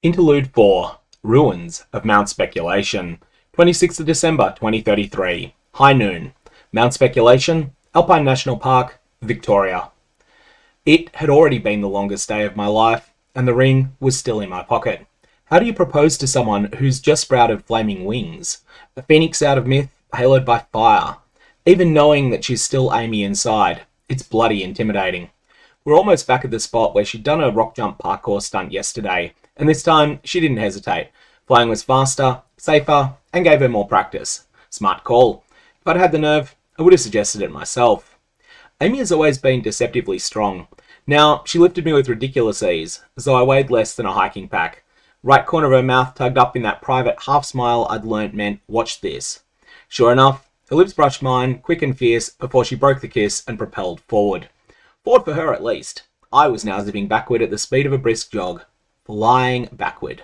Interlude 4, Ruins of Mount Speculation, 26th of December 2033, high noon, Mount Speculation, Alpine National Park, Victoria. It had already been the longest day of my life, and the ring was still in my pocket. How do you propose to someone who's just sprouted flaming wings? A phoenix out of myth, haloed by fire. Even knowing that she's still Amy inside, it's bloody intimidating. We're almost back at the spot where she'd done a rock jump parkour stunt yesterday, and this time she didn't hesitate. Flying was faster, safer, and gave her more practice. Smart call. If I'd had the nerve, I would have suggested it myself. Amy has always been deceptively strong. Now, she lifted me with ridiculous ease, as though I weighed less than a hiking pack. Right corner of her mouth tugged up in that private half-smile I'd learnt meant, watch this. Sure enough, her lips brushed mine, quick and fierce, before she broke the kiss and propelled forward. Forward for her, at least. I was now zipping backward at the speed of a brisk jog. Flying backward.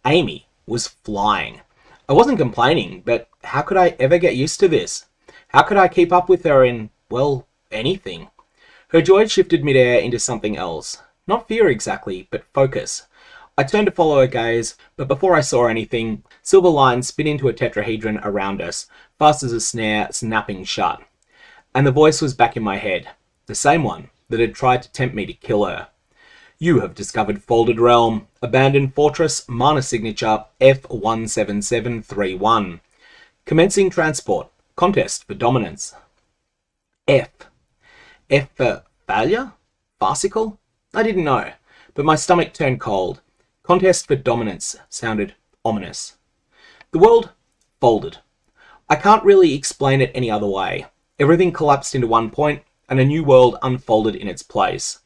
Amy was flying. I wasn't complaining, but how could I ever get used to this? How could I keep up with her in, well, anything? Her joy shifted midair into something else. Not fear exactly, but focus. I turned to follow her gaze, but before I saw anything, silver lines spin into a tetrahedron around us, fast as a snare snapping shut. And the voice was back in my head. The same one that had tried to tempt me to kill her. You have discovered Folded Realm, Abandoned Fortress, Mana Signature F17731. Commencing transport, contest for dominance. F for failure? Farcical? I didn't know, but my stomach turned cold. Contest for dominance sounded ominous. The world folded. I can't really explain it any other way. Everything collapsed into one point, and a new world unfolded in its place.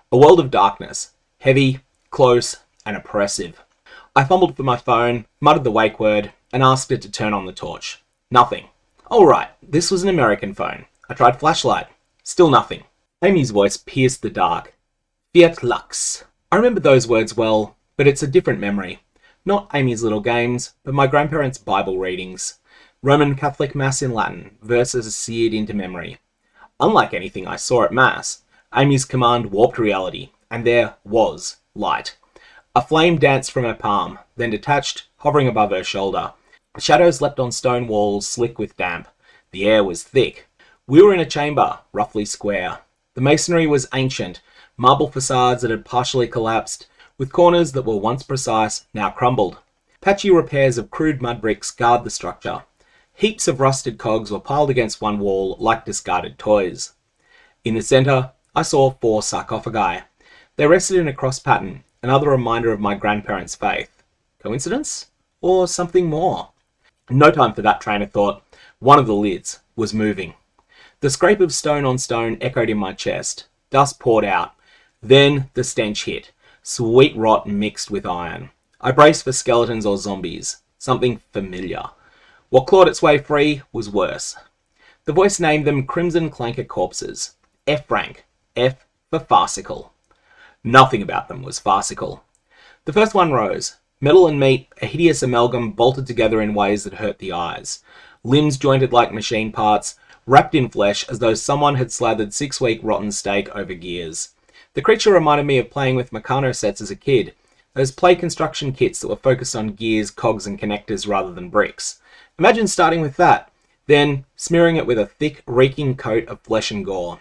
A world of darkness, heavy, close, and oppressive. I fumbled for my phone, muttered the wake word, and asked it to turn on the torch. Nothing. All right, this was an American phone. I tried flashlight. Still nothing. Amy's voice pierced the dark. Fiat Lux. I remember those words well, but it's a different memory. Not Amy's little games, but my grandparents' Bible readings. Roman Catholic Mass in Latin, verses seared into memory. Unlike anything I saw at Mass, Amy's command warped reality, and there was light. A flame danced from her palm, then detached, hovering above her shoulder. Shadows leapt on stone walls, slick with damp. The air was thick. We were in a chamber, roughly square. The masonry was ancient, marble facades that had partially collapsed, with corners that were once precise, now crumbled. Patchy repairs of crude mud bricks guard the structure. Heaps of rusted cogs were piled against one wall like discarded toys. In the centre, I saw 4 sarcophagi. They rested in a cross pattern, another reminder of my grandparents' faith. Coincidence? Or something more? No time for that train of thought. One of the lids was moving. The scrape of stone on stone echoed in my chest. Dust poured out. Then the stench hit. Sweet rot mixed with iron. I braced for skeletons or zombies. Something familiar. What clawed its way free was worse. The voice named them Crimson Clanker corpses. F rank. F for farcical. Nothing about them was farcical. The first one rose. Metal and meat, a hideous amalgam bolted together in ways that hurt the eyes. Limbs jointed like machine parts, wrapped in flesh as though someone had slathered 6-week rotten steak over gears. The creature reminded me of playing with Meccano sets as a kid, those play construction kits that were focused on gears, cogs and connectors rather than bricks. Imagine starting with that, then smearing it with a thick, reeking coat of flesh and gore.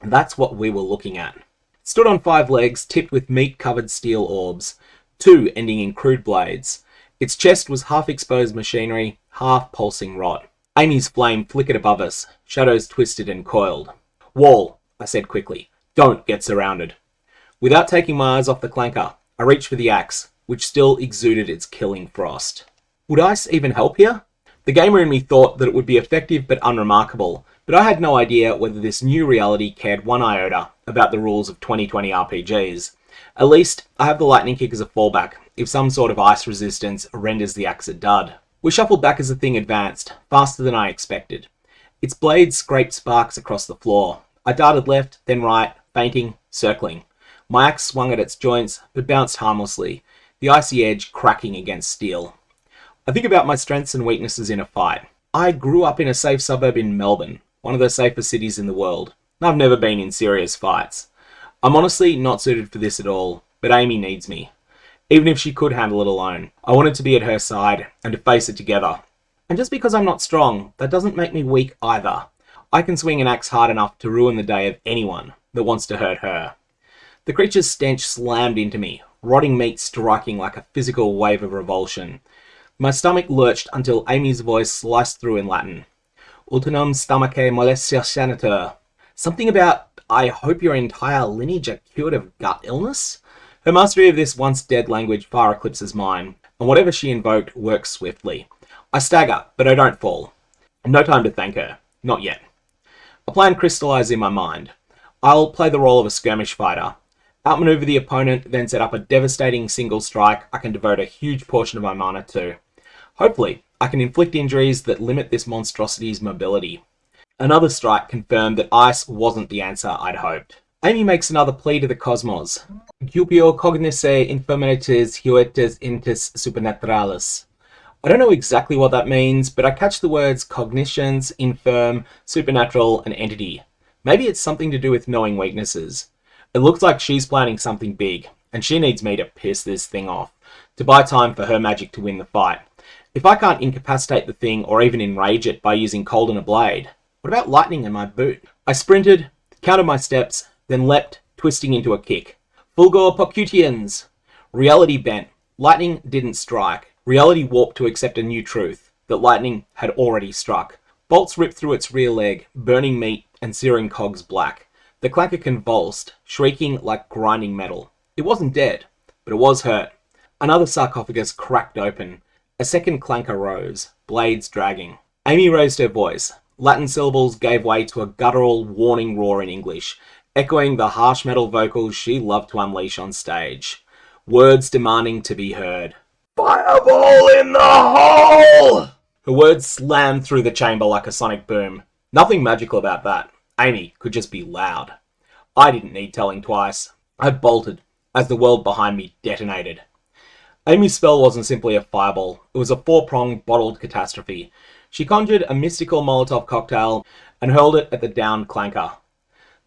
That's what we were looking at. It stood on 5 legs tipped with meat-covered steel orbs, 2 ending in crude blades. Its chest was half-exposed machinery, half pulsing rot. Amy's flame flickered above us, shadows twisted and coiled. Wall, I said quickly. Don't get surrounded. Without taking my eyes off the clanker, I reached for the axe, which still exuded its killing frost. Would ice even help here? The gamer in me thought that it would be effective but unremarkable, but I had no idea whether this new reality cared one iota about the rules of 2020 RPGs. At least, I have the lightning kick as a fallback, if some sort of ice resistance renders the axe a dud. We shuffled back as the thing advanced, faster than I expected. Its blades scraped sparks across the floor. I darted left, then right, feinting, circling. My axe swung at its joints, but bounced harmlessly, the icy edge cracking against steel. I think about my strengths and weaknesses in a fight. I grew up in a safe suburb in Melbourne, one of the safest cities in the world. I've never been in serious fights. I'm honestly not suited for this at all, but Amy needs me. even if she could handle it alone. I wanted to be at her side and to face it together. And just because I'm not strong, that doesn't make me weak either. I can swing an axe hard enough to ruin the day of anyone that wants to hurt her. The creature's stench slammed into me, rotting meat striking like a physical wave of revulsion. My stomach lurched until Amy's voice sliced through in Latin. Ultinum stomache molestia sanatur. Something about, I hope your entire lineage are cured of gut illness? Her mastery of this once dead language far eclipses mine, and whatever she invoked works swiftly. I stagger, but I don't fall. No time to thank her. Not yet. A plan crystallizes in my mind. I'll play the role of a skirmish fighter. Outmaneuver the opponent, then set up a devastating single strike I can devote a huge portion of my mana to. Hopefully, I can inflict injuries that limit this monstrosity's mobility. Another strike confirmed that ice wasn't the answer I'd hoped. Amy makes another plea to the cosmos. Cupio cognice infirmities huetes intis supernaturalis. I don't know exactly what that means, but I catch the words cognitions, infirm, supernatural, and entity. Maybe it's something to do with knowing weaknesses. It looks like she's planning something big, and she needs me to piss this thing off, to buy time for her magic to win the fight. If I can't incapacitate the thing or even enrage it by using cold and a blade, what about lightning and my boot? I sprinted, counted my steps, then leapt, twisting into a kick. Fulgor Pocutians! Reality bent. Lightning didn't strike. Reality warped to accept a new truth, that lightning had already struck. Bolts ripped through its rear leg, burning meat and searing cogs black. The clanker convulsed, shrieking like grinding metal. It wasn't dead, but it was hurt. Another sarcophagus cracked open. A second clanker rose, blades dragging. Amy raised her voice. Latin syllables gave way to a guttural, warning roar in English, echoing the harsh metal vocals she loved to unleash on stage. Words demanding to be heard. Fireball in the hole! Her words slammed through the chamber like a sonic boom. Nothing magical about that. Amy could just be loud. I didn't need telling twice. I bolted as the world behind me detonated. Amy's spell wasn't simply a fireball. It was a four-pronged bottled catastrophe. She conjured a mystical Molotov cocktail and hurled it at the downed clanker.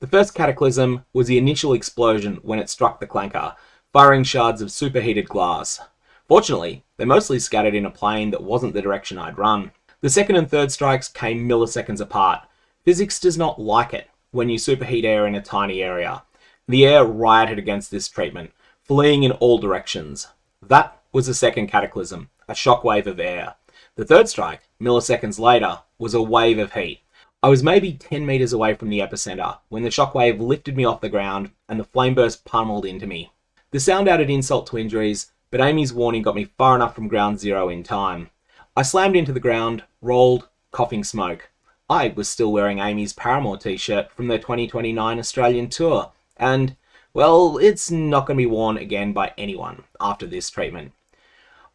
The first cataclysm was the initial explosion when it struck the clanker, firing shards of superheated glass. Fortunately, they mostly scattered in a plane that wasn't the direction I'd run. The second and third strikes came milliseconds apart. Physics does not like it when you superheat air in a tiny area. The air rioted against this treatment, fleeing in all directions. That was the second cataclysm, a shockwave of air. The third strike, milliseconds later, was a wave of heat. I was maybe 10 meters away from the epicenter when the shockwave lifted me off the ground and the flame burst pummeled into me. The sound added insult to injuries, but Amy's warning got me far enough from ground zero in time. I slammed into the ground, rolled, coughing smoke. I was still wearing Amy's Paramore t-shirt from their 2029 Australian tour, and, well, it's not going to be worn again by anyone after this treatment.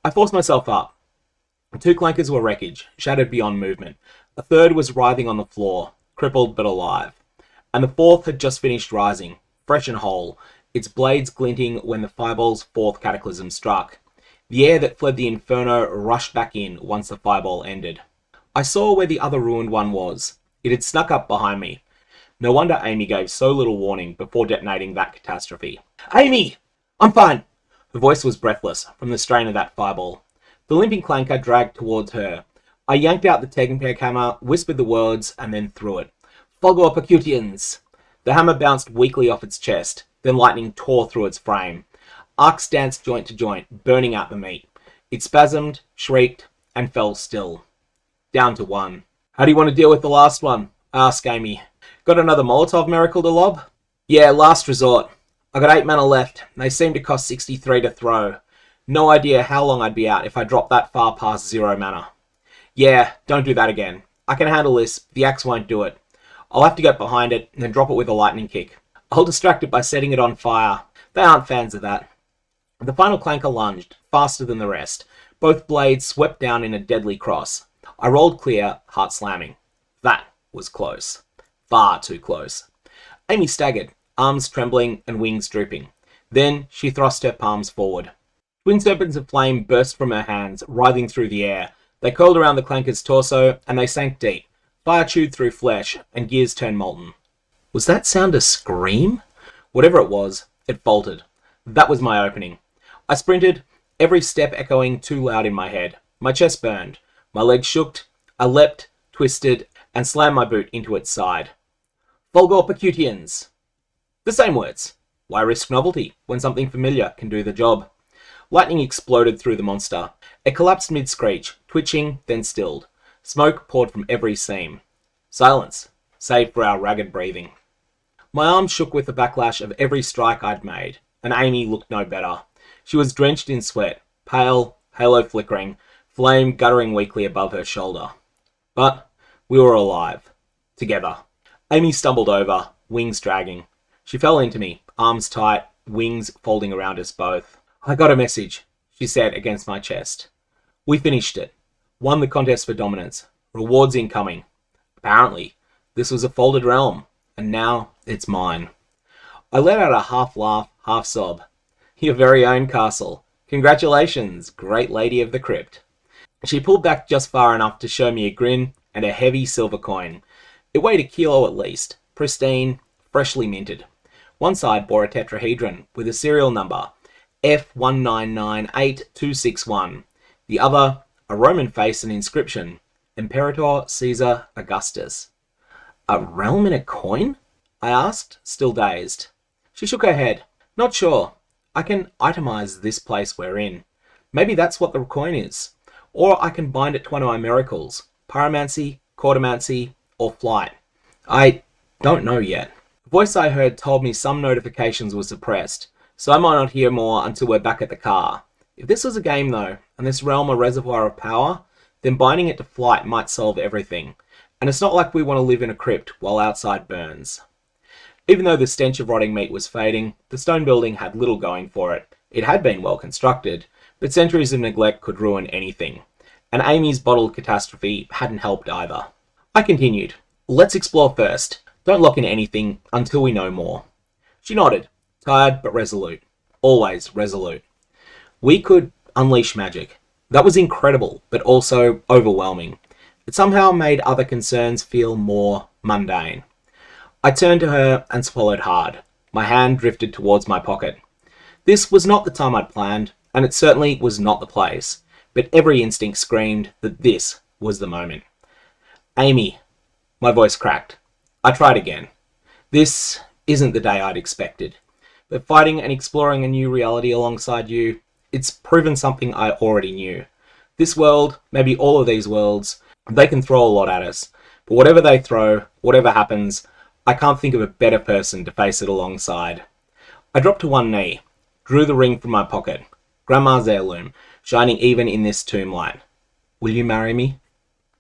I forced myself up. 2 clankers were wreckage, shattered beyond movement. A third was writhing on the floor, crippled but alive. And the fourth had just finished rising, fresh and whole, its blades glinting when the fireball's fourth cataclysm struck. The air that fled the inferno rushed back in once the fireball ended. I saw where the other ruined one was. It had snuck up behind me. No wonder Amy gave so little warning before detonating that catastrophe. Amy! I'm fine! Her voice was breathless from the strain of that fireball. The limping clanker dragged towards her. I yanked out the Tegenpeck hammer, whispered the words, and then threw it. Fulgor Pocutians! The hammer bounced weakly off its chest, then lightning tore through its frame. Arcs danced joint to joint, burning out the meat. It spasmed, shrieked, and fell still. Down to 1. How do you want to deal with the last one? Asked Amy. Got another Molotov miracle to lob? Yeah, last resort. I got 8 mana left. They seem to cost 63 to throw. No idea how long I'd be out if I dropped that far past 0 mana. Yeah, don't do that again. I can handle this. The axe won't do it. I'll have to get behind it and then drop it with a lightning kick. I'll distract it by setting it on fire. They aren't fans of that. The final clanker lunged, faster than the rest. Both blades swept down in a deadly cross. I rolled clear, heart slamming. That was close. Far too close. Amy staggered, arms trembling and wings drooping. Then she thrust her palms forward. Twin serpents of flame burst from her hands, writhing through the air. They curled around the clanker's torso, and they sank deep. Fire chewed through flesh, and gears turned molten. Was that sound a scream? Whatever it was, it faltered. That was my opening. I I sprinted, every step echoing too loud in my head. My chest burned. My legs shook. I leapt, twisted, and slammed my boot into its side. Fulgor percutians. The same words. Why risk novelty when something familiar can do the job? Lightning exploded through the monster. It collapsed mid-screech, twitching, then stilled. Smoke poured from every seam. Silence, save for our ragged breathing. My arms shook with the backlash of every strike I'd made, and Amy looked no better. She was drenched in sweat, pale, halo flickering, flame guttering weakly above her shoulder. But we were alive. Together. Amy stumbled over, wings dragging. She fell into me, arms tight, wings folding around us both. I got a message, she said against my chest. We finished it. Won the contest for dominance. Rewards incoming. Apparently, this was a folded realm, and now it's mine. I let out a half laugh, half sob. Your very own castle. Congratulations, great lady of the crypt. She pulled back just far enough to show me a grin and a heavy silver coin. It weighed a kilo at least, pristine, freshly minted. One side bore a tetrahedron with a serial number, F1998261. The other, a Roman face and inscription, Imperator Caesar Augustus. A realm in a coin? I asked, still dazed. She shook her head. Not sure. I can itemize this place we're in. Maybe that's what the coin is. Or I can bind it to one of my miracles. Pyromancy, Cordomancy, or flight. I don't know yet. The voice I heard told me some notifications were suppressed, so I might not hear more until we're back at the car. If this was a game though, and this realm a reservoir of power, then binding it to flight might solve everything. And it's not like we want to live in a crypt while outside burns. Even though the stench of rotting meat was fading, the stone building had little going for it. It had been well constructed, but centuries of neglect could ruin anything. And Amy's bottled catastrophe hadn't helped either. I continued. Let's explore first. Don't lock in anything until we know more. She nodded, tired but resolute. Always resolute. We could unleash magic. That was incredible, but also overwhelming. It somehow made other concerns feel more mundane. I turned to her and swallowed hard. My hand drifted towards my pocket. This was not the time I'd planned, and it certainly was not the place, but every instinct screamed that this was the moment. Amy, my voice cracked. I tried again. This isn't the day I'd expected, but fighting and exploring a new reality alongside you, it's proven something I already knew. This world, maybe all of these worlds, they can throw a lot at us, but whatever they throw, whatever happens, I can't think of a better person to face it alongside. I dropped to one knee, drew the ring from my pocket, Grandma's heirloom, shining even in this tomb light. Will you marry me?